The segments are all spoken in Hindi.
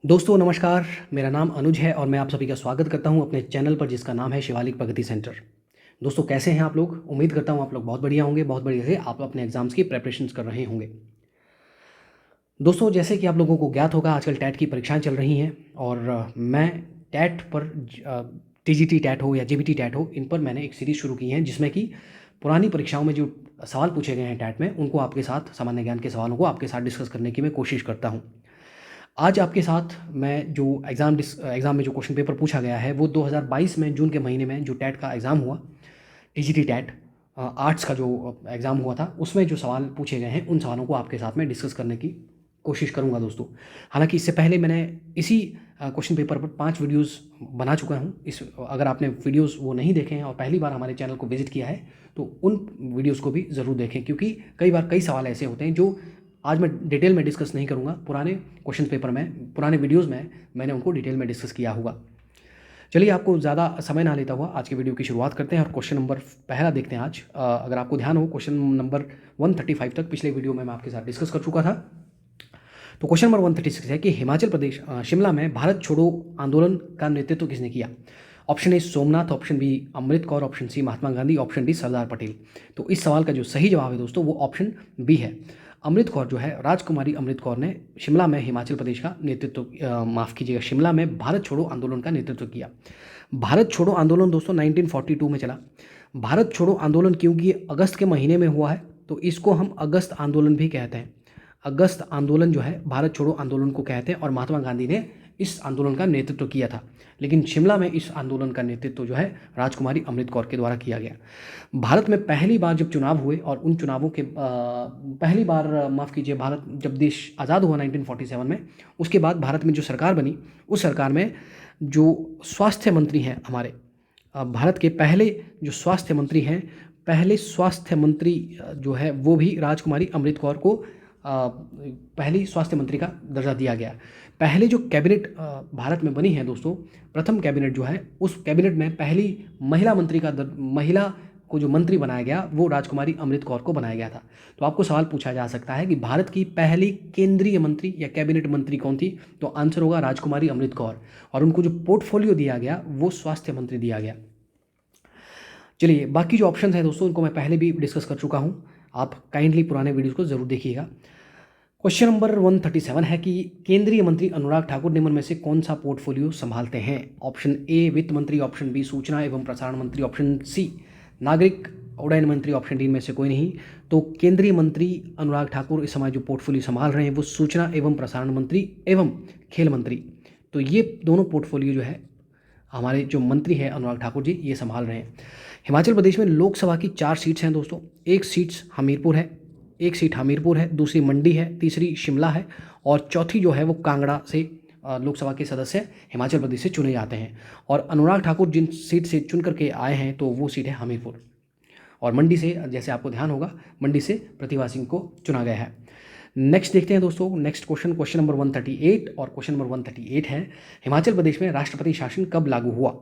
दोस्तों नमस्कार। मेरा नाम अनुज है और मैं आप सभी का स्वागत करता हूं अपने चैनल पर जिसका नाम है शिवालिक प्रगति सेंटर। दोस्तों कैसे हैं आप लोग? उम्मीद करता हूं आप लोग बहुत बढ़िया होंगे, बहुत बढ़िया से आप अपने एग्जाम्स की प्रेपरेशंस कर रहे होंगे। दोस्तों जैसे कि आप लोगों को ज्ञात होगा आजकल टैट की परीक्षाएं चल रही हैं और मैं टैट पर टीजीटी टैट हो या जेबीटी टैट हो, इन पर मैंने एक सीरीज़ शुरू की है जिसमें कि पुरानी परीक्षाओं में जो सवाल पूछे गए हैं टैट में उनको आपके साथ, सामान्य ज्ञान के सवालों को आपके साथ डिस्कस करने की मैं कोशिश करता हूँ। आज आपके साथ मैं जो एग्ज़ाम में जो क्वेश्चन पेपर पूछा गया है वो 2022 में जून के महीने में जो टैट का एग्ज़ाम हुआ, टीजीटी टैट आर्ट्स का जो एग्ज़ाम हुआ था, उसमें जो सवाल पूछे गए हैं उन सवालों को आपके साथ में डिस्कस करने की कोशिश करूंगा दोस्तों। हालांकि इससे पहले मैंने इसी क्वेश्चन पेपर पर 5 वीडियोस बना चुका हूं। अगर आपने वीडियोस वो नहीं देखे हैं और पहली बार हमारे चैनल को विजिट किया है तो उन वीडियोस को भी ज़रूर देखें, क्योंकि कई बार कई सवाल ऐसे होते हैं जो आज मैं डिटेल में डिस्कस नहीं करूंगा। पुराने क्वेश्चन पेपर में, पुराने वीडियोज़ में मैंने उनको डिटेल में डिस्कस किया होगा। चलिए आपको ज़्यादा समय ना लेता हुआ आज के वीडियो की शुरुआत करते हैं और क्वेश्चन नंबर पहला देखते हैं आज। अगर आपको ध्यान हो, क्वेश्चन नंबर 135 तक पिछले वीडियो में मैं आपके साथ डिस्कस कर चुका था। तो क्वेश्चन नंबर 136 है कि हिमाचल प्रदेश शिमला में भारत छोड़ो आंदोलन का नेतृत्व किसने किया? Option A Somnath, option B Amrit Kaur, option C Mahatma Gandhi, option D Sardar Patel. तो इस सवाल का जो सही जवाब है दोस्तों वो ऑप्शन बी है। अमृत कौर जो है, राजकुमारी अमृत कौर ने शिमला में हिमाचल प्रदेश का नेतृत्व, माफ़ कीजिएगा, शिमला में भारत छोड़ो आंदोलन का नेतृत्व किया। भारत छोड़ो आंदोलन दोस्तों 1942 में चला। भारत छोड़ो आंदोलन क्योंकि अगस्त के महीने में हुआ है तो इसको हम अगस्त आंदोलन भी कहते हैं। अगस्त आंदोलन जो है भारत छोड़ो आंदोलन को कहते हैं और महात्मा गांधी ने इस आंदोलन का नेतृत्व किया था। लेकिन शिमला में इस आंदोलन का नेतृत्व जो है राजकुमारी अमृत कौर के द्वारा किया गया। भारत में पहली बार जब चुनाव हुए और उन चुनावों के पहली बार, माफ़ कीजिए, भारत जब देश आज़ाद हुआ 1947 में, उसके बाद भारत में जो सरकार बनी उस सरकार में जो स्वास्थ्य मंत्री हैं हमारे, भारत के पहले जो स्वास्थ्य मंत्री हैं, पहले स्वास्थ्य मंत्री जो है वो भी राजकुमारी अमृत कौर को पहली स्वास्थ्य मंत्री का दर्जा दिया गया। पहले जो कैबिनेट भारत में बनी है दोस्तों, प्रथम कैबिनेट जो है, उस कैबिनेट में पहली महिला मंत्री का महिला को जो मंत्री बनाया गया वो राजकुमारी अमृत कौर को बनाया गया था। तो आपको सवाल पूछा जा सकता है कि भारत की पहली केंद्रीय मंत्री या कैबिनेट मंत्री कौन थी? तो आंसर होगा राजकुमारी अमृत कौर, और उनको जो पोर्टफोलियो दिया गया वो स्वास्थ्य मंत्री दिया गया। चलिए बाकी जो ऑप्शन है दोस्तों उनको मैं पहले भी डिस्कस कर चुका हूँ, आप काइंडली पुराने वीडियोज़ को ज़रूर देखिएगा। क्वेश्चन नंबर 137 है कि केंद्रीय मंत्री अनुराग ठाकुर निम्न में से कौन सा पोर्टफोलियो संभालते हैं? ऑप्शन ए वित्त मंत्री, ऑप्शन बी सूचना एवं प्रसारण मंत्री, ऑप्शन सी नागरिक उड्डयन मंत्री, ऑप्शन डी में से कोई नहीं। तो केंद्रीय मंत्री अनुराग ठाकुर इस समय जो पोर्टफोलियो संभाल रहे हैं वो सूचना एवं प्रसारण मंत्री एवं खेल मंत्री। तो ये दोनों पोर्टफोलियो जो है हमारे जो मंत्री हैं अनुराग ठाकुर जी ये संभाल रहे हैं। हिमाचल प्रदेश में लोकसभा की 4 सीट्स हैं दोस्तों। एक सीट हमीरपुर है, दूसरी मंडी है, तीसरी शिमला है और चौथी जो है वो कांगड़ा से लोकसभा के सदस्य हिमाचल प्रदेश से चुने जाते हैं। और अनुराग ठाकुर जिन सीट से चुन करके आए हैं तो वो सीट है हमीरपुर, और मंडी से, जैसे आपको ध्यान होगा, मंडी से प्रतिभा सिंह को चुना गया है। नेक्स्ट देखते हैं दोस्तों, नेक्स्ट क्वेश्चन नंबर 138, और क्वेश्चन नंबर 138 है हिमाचल प्रदेश में राष्ट्रपति शासन कब लागू हुआ?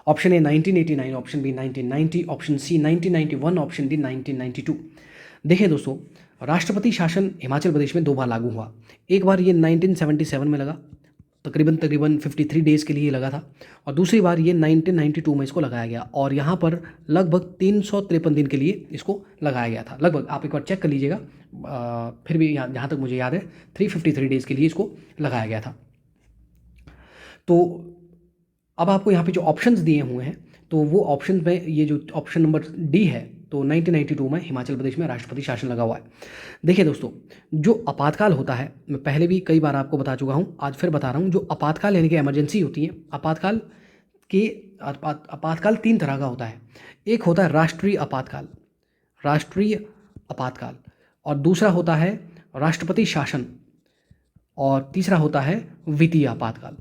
Option A 1989, option B 1990, option C 1991, option D 1992। देखिए दोस्तों, राष्ट्रपति शासन हिमाचल प्रदेश में 2 बार लागू हुआ। एक बार ये 1977 में लगा, तकरीबन 53 डेज़ के लिए लगा था, और दूसरी बार ये 1992 में इसको लगाया गया और यहाँ पर लगभग 353 दिन के लिए इसको लगाया गया था। लगभग आप एक बार चेक कर लीजिएगा, फिर भी जहाँ तक मुझे याद है 353 डेज़ के लिए इसको लगाया गया था। तो अब आपको यहाँ पे जो ऑप्शंस दिए हुए हैं तो वो ऑप्शन में ये जो ऑप्शन नंबर डी है, तो 1992 में हिमाचल प्रदेश में राष्ट्रपति शासन लगा हुआ है। देखिए दोस्तों, जो आपातकाल होता है, मैं पहले भी कई बार आपको बता चुका हूँ, आज फिर बता रहा हूँ, जो आपातकाल यानी कि इमरजेंसी होती है, आपातकाल 3 तरह का होता है। एक होता है राष्ट्रीय आपातकाल, और दूसरा होता है राष्ट्रपति शासन, और तीसरा होता है वित्तीय आपातकाल,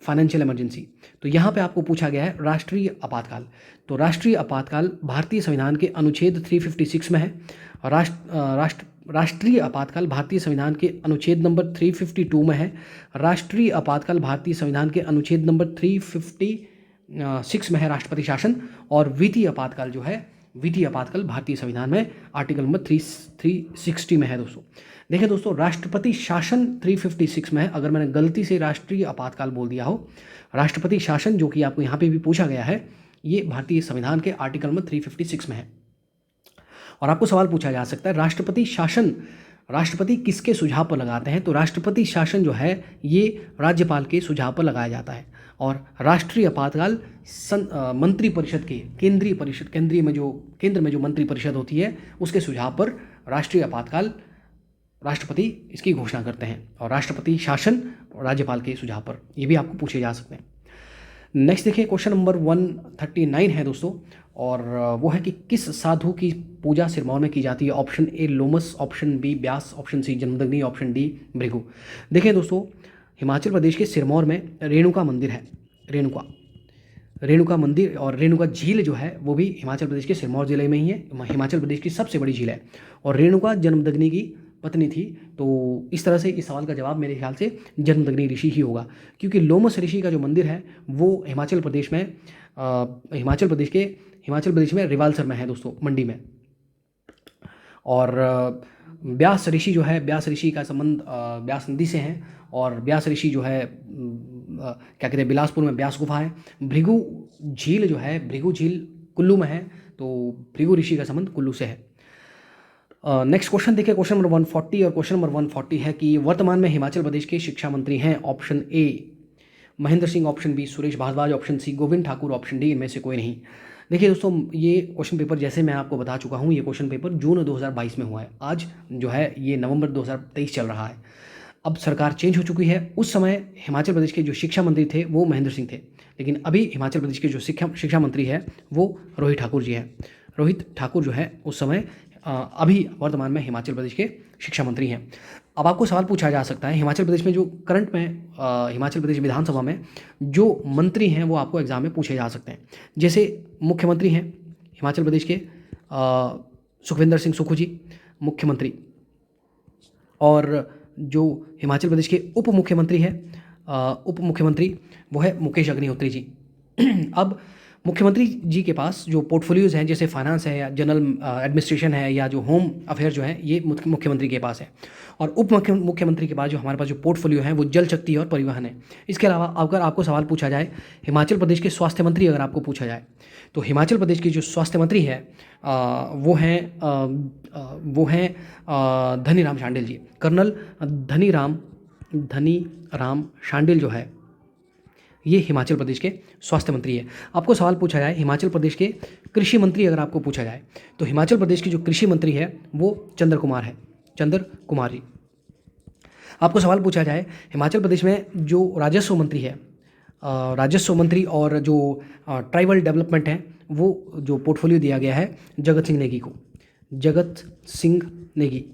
फाइनेंशियल इमरजेंसी। तो यहाँ पे आपको पूछा गया है राष्ट्रीय आपातकाल। तो राष्ट्रीय आपातकाल भारतीय संविधान के अनुच्छेद 356 में है। राष्ट्रीय आपातकाल भारतीय संविधान के अनुच्छेद नंबर 352 में है। राष्ट्रीय आपातकाल भारतीय संविधान के अनुच्छेद नंबर 356 में है राष्ट्रपति शासन। और वित्तीय आपातकाल जो है वीटी आपातकाल भारतीय संविधान में आर्टिकल नंबर 360 में है दोस्तों। देखिए दोस्तों, राष्ट्रपति शासन 356 में है। अगर मैंने गलती से राष्ट्रीय आपातकाल बोल दिया हो, राष्ट्रपति शासन जो कि आपको यहाँ पे भी पूछा गया है, ये भारतीय संविधान के आर्टिकल नंबर 356 में है। और आपको सवाल पूछा जा सकता है, राष्ट्रपति शासन राष्ट्रपति किसके सुझाव पर लगाते हैं? तो राष्ट्रपति शासन जो है ये राज्यपाल के सुझाव पर लगाया जाता है। और राष्ट्रीय आपातकाल मंत्री परिषद के केंद्र में जो मंत्री परिषद होती है उसके सुझाव पर राष्ट्रीय आपातकाल राष्ट्रपति इसकी घोषणा करते हैं। और राष्ट्रपति शासन राज्यपाल के सुझाव पर, ये भी आपको पूछे जा सकते हैं। नेक्स्ट देखिए, क्वेश्चन नंबर 139 है दोस्तों, और वो है कि किस साधु की पूजा सिरमौर में की जाती है? Option A Lomas, option B Vyas, option C Jamadagni, option D Bhrigu. देखिए दोस्तों, हिमाचल प्रदेश के सिरमौर में रेणुका मंदिर है। रेणुका मंदिर और रेणुका झील जो है वो भी हिमाचल प्रदेश के सिरमौर जिले में ही है। हिमाचल प्रदेश की सबसे बड़ी झील है। और रेणुका जमदग्नि की पत्नी थी। तो इस तरह से इस सवाल का जवाब मेरे ख्याल से जमदग्नि ऋषि ही होगा, क्योंकि लोमस ऋषि का जो मंदिर है वो हिमाचल प्रदेश में रिवालसर में है दोस्तों, मंडी में। और व्यास ऋषि जो है, व्यास ऋषि का संबंध व्यास नदी से है। और व्यास ऋषि जो है क्या कहते हैं, बिलासपुर में व्यास गुफा है। भृगु झील जो है, भृगु झील कुल्लू में है। तो भृगु ऋषि का संबंध कुल्लू से है। नेक्स्ट क्वेश्चन देखिए, क्वेश्चन नंबर 140। और क्वेश्चन नंबर 140 है कि वर्तमान में हिमाचल प्रदेश के शिक्षा मंत्री हैं? Option A Mahendra Singh, option B Suresh Bhardwaj, option C Govind Thakur, option D इनमें से कोई नहीं। देखिए दोस्तों, ये क्वेश्चन पेपर जैसे मैं आपको बता चुका हूँ, ये क्वेश्चन पेपर जून 2022 में हुआ है। आज जो है ये नवंबर 2023 चल रहा है। अब सरकार चेंज हो चुकी है। उस समय हिमाचल प्रदेश के जो शिक्षा मंत्री थे वो महेंद्र सिंह थे, लेकिन अभी हिमाचल प्रदेश के जो शिक्षा मंत्री है वो रोहित ठाकुर जी हैं। रोहित ठाकुर जो है उस समय अभी वर्तमान में हिमाचल प्रदेश के शिक्षा मंत्री हैं। अब आपको सवाल पूछा जा सकता है, हिमाचल प्रदेश में जो करंट में हिमाचल प्रदेश विधानसभा में जो मंत्री हैं वो आपको एग्जाम में पूछे जा सकते हैं। जैसे मुख्यमंत्री हैं हिमाचल प्रदेश के सुखविंदर सिंह सुक्खू जी मुख्यमंत्री, और जो हिमाचल प्रदेश के उप मुख्यमंत्री वो है मुकेश अग्निहोत्री जी। अब मुख्यमंत्री जी के पास जो पोर्टफोलियोज हैं, जैसे फाइनेंस है या जनरल एडमिनिस्ट्रेशन है या जो होम अफेयर जो है, ये मुख्यमंत्री के पास है। और उप मुख्यमंत्री के पास जो हमारे पास जो पोर्टफोलियो है वो जल शक्ति और परिवहन है। इसके अलावा अगर आपको सवाल पूछा जाए हिमाचल प्रदेश के स्वास्थ्य मंत्री, अगर आपको पूछा जाए तो हिमाचल प्रदेश के जो स्वास्थ्य मंत्री है वो हैं धनीराम शांडिल जी। कर्नल धनीराम शांडिल जो है ये हिमाचल प्रदेश के स्वास्थ्य मंत्री है। आपको सवाल पूछा जाए हिमाचल प्रदेश के कृषि मंत्री, अगर आपको पूछा जाए तो हिमाचल प्रदेश के जो कृषि मंत्री है वो चंद्र कुमार जी। आपको सवाल पूछा जाए हिमाचल प्रदेश में जो राजस्व मंत्री है, राजस्व मंत्री और जो ट्राइबल डेवलपमेंट है, वो जो पोर्टफोलियो दिया गया है जगत सिंह नेगी।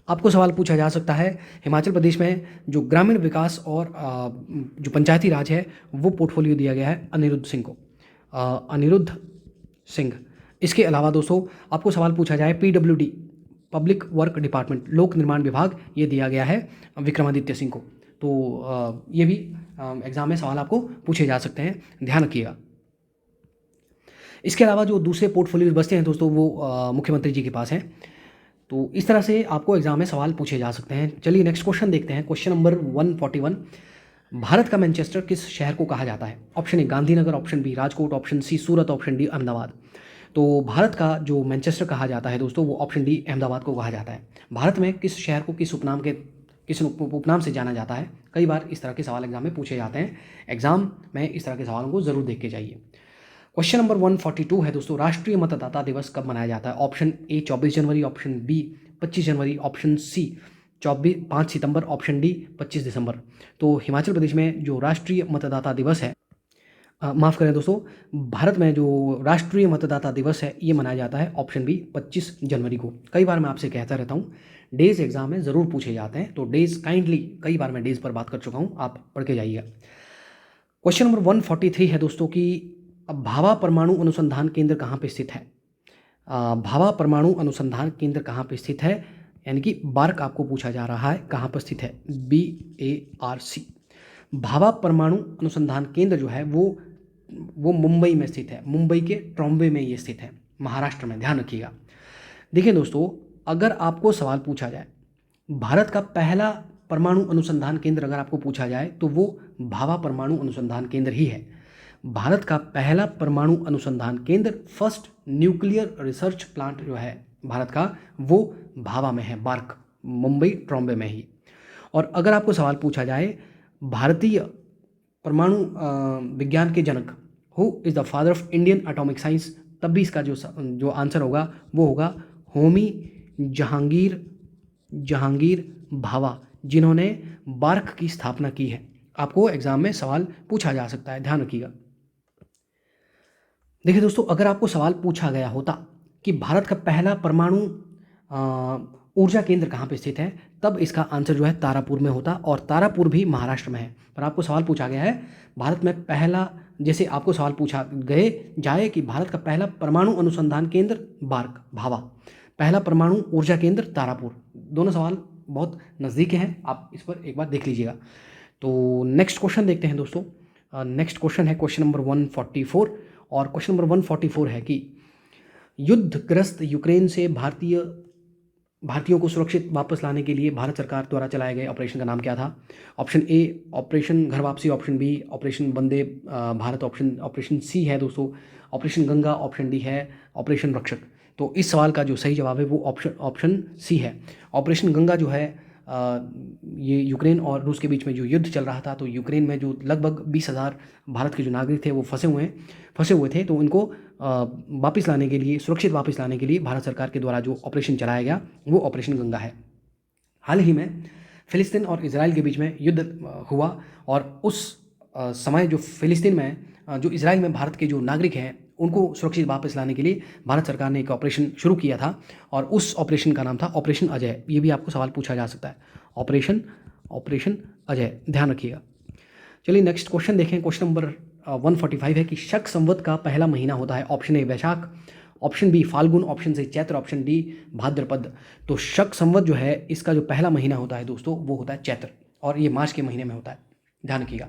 आपको सवाल पूछा जा सकता है हिमाचल प्रदेश में जो ग्रामीण विकास और जो पंचायती राज है वो पोर्टफोलियो दिया गया है अनिरुद्ध सिंह। इसके अलावा दोस्तों आपको सवाल पूछा जाए PWD पब्लिक वर्क डिपार्टमेंट, लोक निर्माण विभाग, ये दिया गया है विक्रमादित्य सिंह को। तो ये भी एग्जाम में सवाल आपको पूछे जा सकते हैं, ध्यान रखिएगा। इसके अलावा जो दूसरे पोर्टफोलियोज बचते हैं दोस्तों वो मुख्यमंत्री जी के पास हैं। तो इस तरह से आपको एग्जाम में सवाल पूछे जा सकते हैं। चलिए नेक्स्ट क्वेश्चन देखते हैं, क्वेश्चन नंबर 141। भारत का मैनचेस्टर किस शहर को कहा जाता है? Option A Gandhinagar, option B Rajkot, option C Surat, option D Ahmedabad. तो भारत का जो मैनचेस्टर कहा जाता है दोस्तों वो ऑप्शन डी अहमदाबाद को कहा जाता है। भारत में किस शहर को किस उपनाम से जाना जाता है? कई बार इस तरह के सवाल एग्जाम में पूछे जाते हैं। एग्जाम में इस तरह के सवालों को जरूर देख के जाइए। क्वेश्चन नंबर 142 है दोस्तों, राष्ट्रीय मतदाता दिवस कब मनाया जाता है? ऑप्शन ए 24 जनवरी, ऑप्शन बी 25 जनवरी, ऑप्शन सी 5 सितंबर, ऑप्शन डी 25 दिसंबर। तो हिमाचल प्रदेश में जो राष्ट्रीय मतदाता दिवस है, माफ़ करें दोस्तों, भारत में जो राष्ट्रीय मतदाता दिवस है ये मनाया जाता है ऑप्शन बी 25 जनवरी को। कई बार मैं आपसे कहता रहता हूँ डेज एग्जाम में ज़रूर पूछे जाते हैं, तो डेज काइंडली कई बार मैं डेज पर बात कर चुका हूँ, आप पढ़ के जाइएगा। क्वेश्चन नंबर 143 है दोस्तों कि भाभा परमाणु अनुसंधान केंद्र कहाँ पे स्थित है? भाभा परमाणु अनुसंधान केंद्र कहाँ पे स्थित है, यानी कि बार्क आपको पूछा जा रहा है कहाँ पर स्थित है? BARC। भाभा परमाणु अनुसंधान केंद्र जो है वो मुंबई में स्थित है। मुंबई के ट्रॉम्बे में ये स्थित है। महाराष्ट्र में, ध्यान रखिएगा। देखिए दोस्तों, अगर आपको सवाल पूछा जाए भारत का पहला परमाणु अनुसंधान केंद्र अगर आपको पूछा जाए तो वो भाभा परमाणु अनुसंधान केंद्र ही है। भारत का पहला परमाणु अनुसंधान केंद्र, फर्स्ट न्यूक्लियर रिसर्च प्लांट जो है भारत का, वो भाभा में है, बार्क, मुंबई ट्रॉम्बे में ही। और अगर आपको सवाल पूछा जाए भारतीय परमाणु विज्ञान के जनक, who is the father of Indian atomic science, तब भी इसका जो आंसर होगा वो होगा होमी जहांगीर भाभा, जिन्होंने बार्क की स्थापना की है। आपको एग्जाम में सवाल पूछा जा सकता है, ध्यान रखिएगा। देखिए दोस्तों, अगर आपको सवाल पूछा गया होता कि भारत का पहला परमाणु ऊर्जा केंद्र कहाँ पे स्थित है, तब इसका आंसर जो है तारापुर में होता, और तारापुर भी महाराष्ट्र में है। पर आपको सवाल पूछा गया है भारत में पहला, जैसे आपको सवाल पूछा जाए कि भारत का पहला परमाणु अनुसंधान केंद्र बार्क, भाभा, पहला परमाणु ऊर्जा केंद्र तारापुर। दोनों सवाल बहुत नज़दीक हैं, आप इस पर एक बार देख लीजिएगा। तो नेक्स्ट क्वेश्चन देखते हैं दोस्तों। नेक्स्ट क्वेश्चन है क्वेश्चन नंबर 144, और क्वेश्चन नंबर 144 है कि युद्धग्रस्त यूक्रेन से भारतीयों को सुरक्षित वापस लाने के लिए भारत सरकार द्वारा चलाए गए ऑपरेशन का नाम क्या था? ऑप्शन ए ऑपरेशन घर वापसी, option B operation Vande Bharat, operation C है दोस्तों ऑपरेशन गंगा, ऑप्शन डी है ऑपरेशन रक्षक। तो इस सवाल का जो सही जवाब है वो ऑप्शन सी है। ऑपरेशन गंगा जो है ये यूक्रेन और रूस के बीच में जो युद्ध चल रहा था, तो यूक्रेन में जो लगभग 20,000 भारत के जो नागरिक थे वो फंसे हुए थे, तो उनको वापस लाने के लिए, सुरक्षित वापस लाने के लिए भारत सरकार के द्वारा जो ऑपरेशन चलाया गया वो ऑपरेशन गंगा है। हाल ही में फिलिस्तीन और इजराइल के बीच में युद्ध हुआ, और उस समय जो फिलिस्तीन में जो इजराइल में भारत के जो नागरिक हैं उनको सुरक्षित वापस लाने के लिए भारत सरकार ने एक ऑपरेशन शुरू किया था, और उस ऑपरेशन का नाम था ऑपरेशन अजय। ये भी आपको सवाल पूछा जा सकता है, ऑपरेशन अजय, ध्यान रखिएगा। चलिए नेक्स्ट क्वेश्चन देखें। क्वेश्चन नंबर 145 है कि शक संवत का पहला महीना होता है। Option A Vaishakh, option B Phalgun, option C Chaitra, option D Bhadrapad. तो शक संवत जो है इसका जो पहला महीना होता है दोस्तों वो होता है चैत्र, और ये मार्च के महीने में होता है, ध्यान रखिएगा।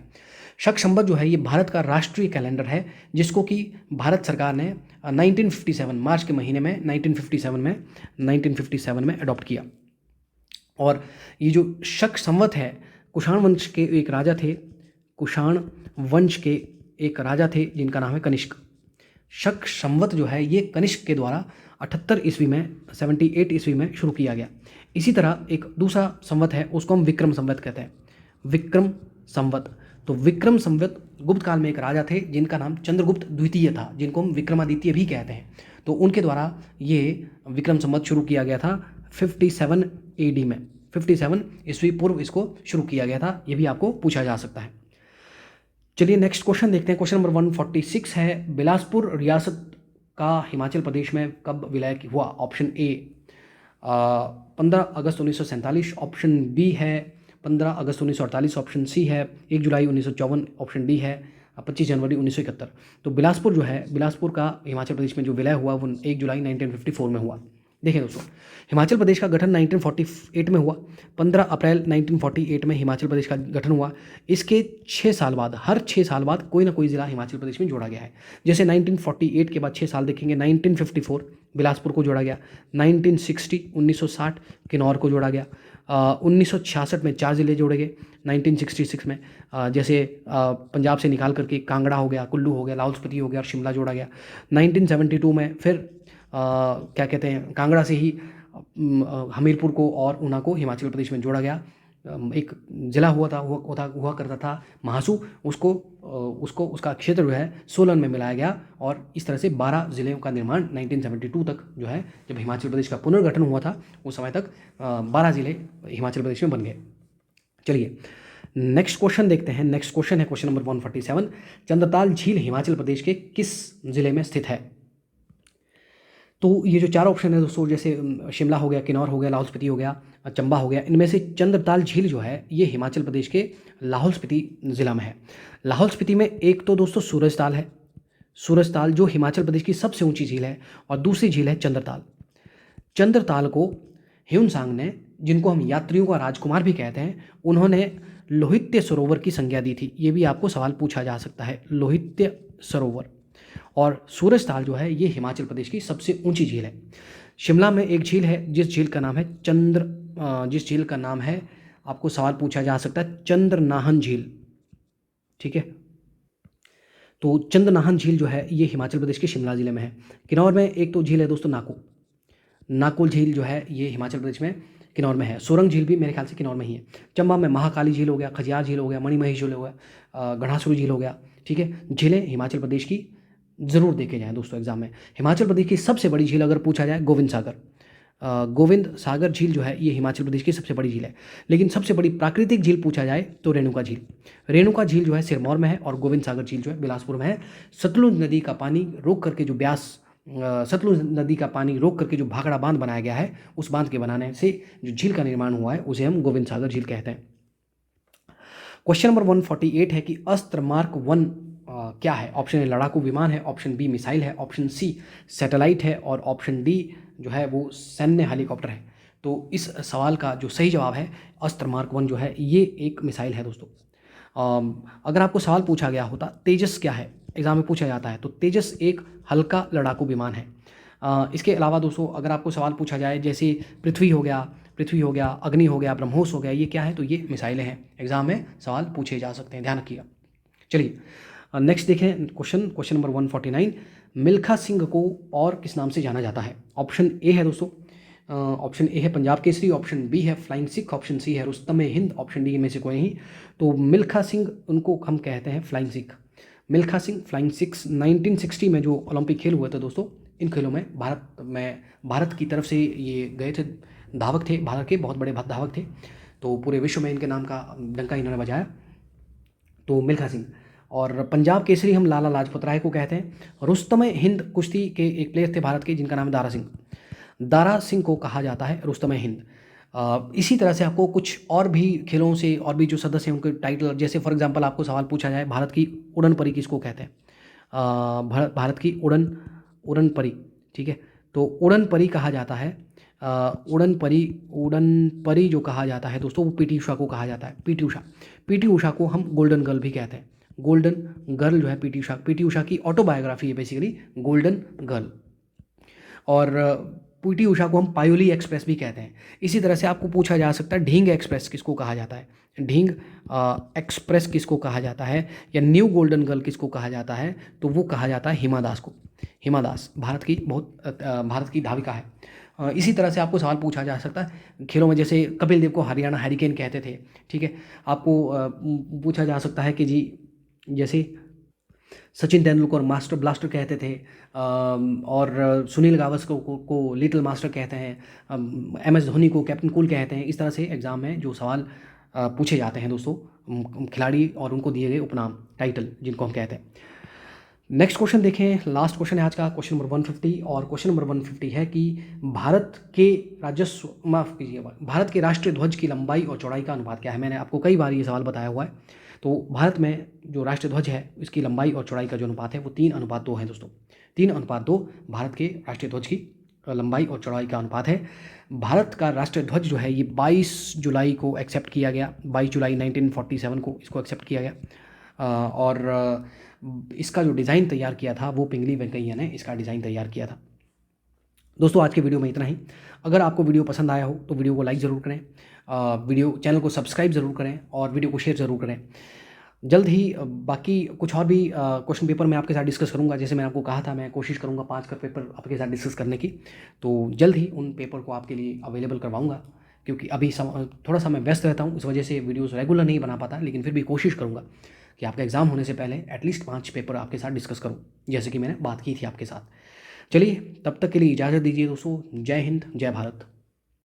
शक संवत जो है ये भारत का राष्ट्रीय कैलेंडर है, जिसको कि भारत सरकार ने 1957 मार्च के महीने में 1957 में अडॉप्ट किया। और ये जो शक संवत है, कुषाण वंश के एक राजा थे जिनका नाम है कनिष्क। शक संवत जो है ये कनिष्क के द्वारा 78 ईस्वी में शुरू किया गया। इसी तरह एक दूसरा संवत है, उसको हम विक्रम संवत कहते हैं, विक्रम संवत। तो विक्रम संवत गुप्त काल में एक राजा थे जिनका नाम चंद्रगुप्त द्वितीय था, जिनको हम विक्रमादित्य भी कहते हैं। तो उनके द्वारा ये विक्रम संवत शुरू किया गया था 57 AD में, 57 ईस्वी पूर्व इसको शुरू किया गया था। ये भी आपको पूछा जा सकता है। चलिए नेक्स्ट क्वेश्चन देखते हैं। क्वेश्चन नंबर 146 है, बिलासपुर रियासत का हिमाचल प्रदेश में कब विलय हुआ? ऑप्शन ए 15 अगस्त 1947, ऑप्शन बी है 15 अगस्त 1948, ऑप्शन सी है 1 जुलाई 1954, ऑप्शन डी है 25 जनवरी 1971। तो बिलासपुर जो है, बिलासपुर का हिमाचल प्रदेश में जो विलय हुआ वो 1 जुलाई 1954 में हुआ। देखिए दोस्तों, हिमाचल प्रदेश का गठन 1948 में हुआ, 15 अप्रैल 1948 में हिमाचल प्रदेश का गठन हुआ। इसके 6 साल बाद, हर 6 साल बाद कोई ना कोई ज़िला हिमाचल प्रदेश में जोड़ा गया है। जैसे 1948 के बाद 6 साल देखेंगे, 1954 बिलासपुर को जोड़ा गया, 1960 किन्नौर को जोड़ा गया, 1966 में 4 ज़िले जोड़े गए, 1966 में जैसे पंजाब से निकाल करके कांगड़ा हो गया, कुल्लू हो गया, लाहौल स्पीति हो गया और शिमला जोड़ा गया। 1972 में फिर क्या कहते हैं, कांगड़ा से ही हमीरपुर को और ऊना को हिमाचल प्रदेश में जोड़ा गया। एक ज़िला हुआ करता था महासू, उसका क्षेत्र जो है सोलन में मिलाया गया, और इस तरह से 12 ज़िलों का निर्माण 1972 तक जो है, जब हिमाचल प्रदेश का पुनर्गठन हुआ था उस समय तक 12 ज़िले हिमाचल प्रदेश में बन गए। चलिए नेक्स्ट क्वेश्चन देखते हैं। नेक्स्ट क्वेश्चन है क्वेश्चन नंबर 147, चंद्रताल झील हिमाचल प्रदेश के किस ज़िले में स्थित है? तो ये जो 4 ऑप्शन है दोस्तों, जैसे शिमला हो गया, किन्नौर हो गया, लाहौल स्पीति हो गया, चंबा हो गया, इनमें से चंद्रताल झील जो है ये हिमाचल प्रदेश के लाहौल स्पीति ज़िला में है। लाहौल स्पीति में एक तो दोस्तों सूरजताल है, सूरजताल जो हिमाचल प्रदेश की सबसे ऊंची झील है, और दूसरी झील है चंद्रताल। चंद्रताल को ह्यूनसांग ने, जिनको हम यात्रियों का राजकुमार भी कहते हैं, उन्होंने लोहित्य सरोवर की संज्ञा दी थी। ये भी आपको सवाल पूछा जा सकता है, लोहित्य सरोवर। और सूरजताल जो है ये हिमाचल प्रदेश की सबसे ऊंची झील है। शिमला में एक झील है जिस झील का नाम है जिस झील का नाम है, आपको सवाल पूछा जा सकता है, चंद्रनाहन झील। ठीक है, तो चंद्रनाहन झील जो है ये हिमाचल प्रदेश के शिमला ज़िले में है। किन्नौर में एक तो झील है दोस्तों नाको झील जो है ये हिमाचल प्रदेश में किन्नौर में है। सोरंग झील भी मेरे ख्याल से किन्नौर में ही है। चंबा में महाकाली झील हो गया, खजियार झील हो गया, मणिमहेश झील हो गया, घड़ासुरी झील हो गया। ठीक है, झीलें हिमाचल प्रदेश की ज़रूर देखे जाएँ दोस्तों एग्जाम में। हिमाचल प्रदेश की सबसे बड़ी झील अगर पूछा जाए गोविंद सागर झील जो है ये हिमाचल प्रदेश की सबसे बड़ी झील है। लेकिन सबसे बड़ी प्राकृतिक झील पूछा जाए तो रेणुका झील जो है सिरमौर में है और गोविंद सागर झील जो है बिलासपुर में है। सतलुज नदी का पानी रोक करके जो भाखड़ा बांध बनाया गया है, उस बांध के बनाने से जो झील का निर्माण हुआ है उसे हम गोविंद सागर झील कहते हैं। क्वेश्चन नंबर 148 है कि अस्त्र मार्क 1 क्या है? ऑप्शन ए लड़ाकू विमान है, ऑप्शन बी मिसाइल है, ऑप्शन सी सैटेलाइट है और ऑप्शन डी जो है वो सैन्य हेलीकॉप्टर है। तो इस सवाल का जो सही जवाब है अस्त्र मार्क 1 जो है ये एक मिसाइल है दोस्तों। अगर आपको सवाल पूछा गया होता तेजस क्या है, एग्जाम में पूछा जाता है, तो तेजस एक हल्का लड़ाकू विमान है। इसके अलावा दोस्तों अगर आपको सवाल पूछा जाए जैसे पृथ्वी हो गया, अग्नि हो गया, ब्रह्मोस हो गया, ये क्या है? तो ये मिसाइलें हैं। एग्जाम में सवाल पूछे जा सकते हैं, ध्यान रखिएगा। चलिए नेक्स्ट देखें क्वेश्चन नंबर 149। मिल्खा सिंह को और किस नाम से जाना जाता है? ऑप्शन ए है दोस्तों, ऑप्शन ए है पंजाब केसरी, ऑप्शन बी है फ्लाइंग सिख, ऑप्शन सी है रुस्तम हिंद, ऑप्शन डी में से कोई नहीं। तो मिल्खा सिंह उनको हम कहते हैं flying Sikh. Milkha Singh flying six 1960 में जो ओलंपिक खेल हुए थे दोस्तों, इन खेलों में भारत की तरफ से ये गए थे, धावक थे, भारत के बहुत बड़े धावक थे। तो पूरे विश्व में इनके नाम का डंका इन्होंने बजाया, तो मिल्खा सिंह। और पंजाब केसरी हम लाला लाजपत राय को कहते हैं। रुस्तम हिंद कुश्ती के एक प्लेयर थे भारत के जिनका नाम है दारा सिंह को कहा जाता है रुस्तम हिंद। इसी तरह से आपको कुछ और भी खेलों से और भी जो सदस्य हैं उनके टाइटल, जैसे फॉर एग्जांपल आपको सवाल पूछा जाए भारत की उड़न परी किसको कहते हैं? भारत की उड़न परी, ठीक है, तो उड़न परी कहा जाता है, उड़न परी जो कहा जाता है दोस्तों वो पीटी उषा को कहा जाता है। पीटी उषा को हम गोल्डन गर्ल भी कहते हैं। गोल्डन गर्ल जो है पीटी उषा की ऑटोबायोग्राफी है बेसिकली गोल्डन गर्ल। और पीटी उषा को हम पायोली एक्सप्रेस भी कहते हैं। इसी तरह से आपको पूछा जा सकता है ढींग एक्सप्रेस किसको कहा जाता है? ढींग एक्सप्रेस किसको कहा जाता है, या न्यू गोल्डन गर्ल किसको कहा जाता है? तो वो कहा जाता है हिमा दास को। हिमा दास भारत की धाविका है। इसी तरह से आपको सवाल पूछा जा सकता है खेलों में, जैसे कपिल देव को हरियाणा हैरिकेन कहते थे। ठीक है, आपको पूछा जा सकता है कि जी जैसे सचिन तेंदुलकर मास्टर ब्लास्टर कहते थे, और सुनील गावस्कर को लिटिल मास्टर कहते हैं, MS धोनी को कैप्टन कूल कहते हैं। इस तरह से एग्जाम में जो सवाल पूछे जाते हैं दोस्तों, खिलाड़ी और उनको दिए गए उपनाम, टाइटल जिनको हम कहते हैं। नेक्स्ट क्वेश्चन देखें, लास्ट क्वेश्चन है आज का, क्वेश्चन नंबर 150। और क्वेश्चन नंबर 150 है कि भारत के राष्ट्रीय ध्वज की लंबाई और चौड़ाई का अनुपात क्या है? मैंने आपको कई बार ये सवाल बताया हुआ है। तो भारत में जो राष्ट्रीय ध्वज है इसकी लंबाई और चौड़ाई का जो अनुपात है वो 3:2 है दोस्तों। 3:2 भारत के राष्ट्रीय ध्वज की लंबाई और चौड़ाई का अनुपात है। भारत का राष्ट्रीय ध्वज जो है ये 22 जुलाई को एक्सेप्ट किया गया, 22 जुलाई 1947 को इसको एक्सेप्ट किया गया। और इसका जो डिज़ाइन तैयार किया था वो पिंगली वेंकैया ने इसका डिज़ाइन तैयार किया था। दोस्तों आज के वीडियो में इतना ही। अगर आपको वीडियो पसंद आया हो तो वीडियो को लाइक ज़रूर करें, चैनल को सब्सक्राइब ज़रूर करें और वीडियो को शेयर ज़रूर करें। जल्द ही बाकी कुछ और भी क्वेश्चन पेपर मैं आपके साथ डिस्कस करूंगा। जैसे मैंने आपको कहा था मैं कोशिश करूंगा 5 का पेपर आपके साथ डिस्कस करने की, तो जल्द ही उन पेपर को आपके लिए अवेलेबल करवाऊंगा। क्योंकि अभी थोड़ा सा मैं व्यस्त रहता हूं, इस वजह से वीडियोस रेगुलर नहीं बना पाता, लेकिन फिर भी कोशिश करूंगा कि आपका एग्ज़ाम होने से पहले एटलीस्ट 5 पेपर आपके साथ डिस्कस करूँ, जैसे कि मैंने बात की थी आपके साथ। चलिए तब तक के लिए इजाज़त दीजिए दोस्तों। जय हिंद, जय भारत।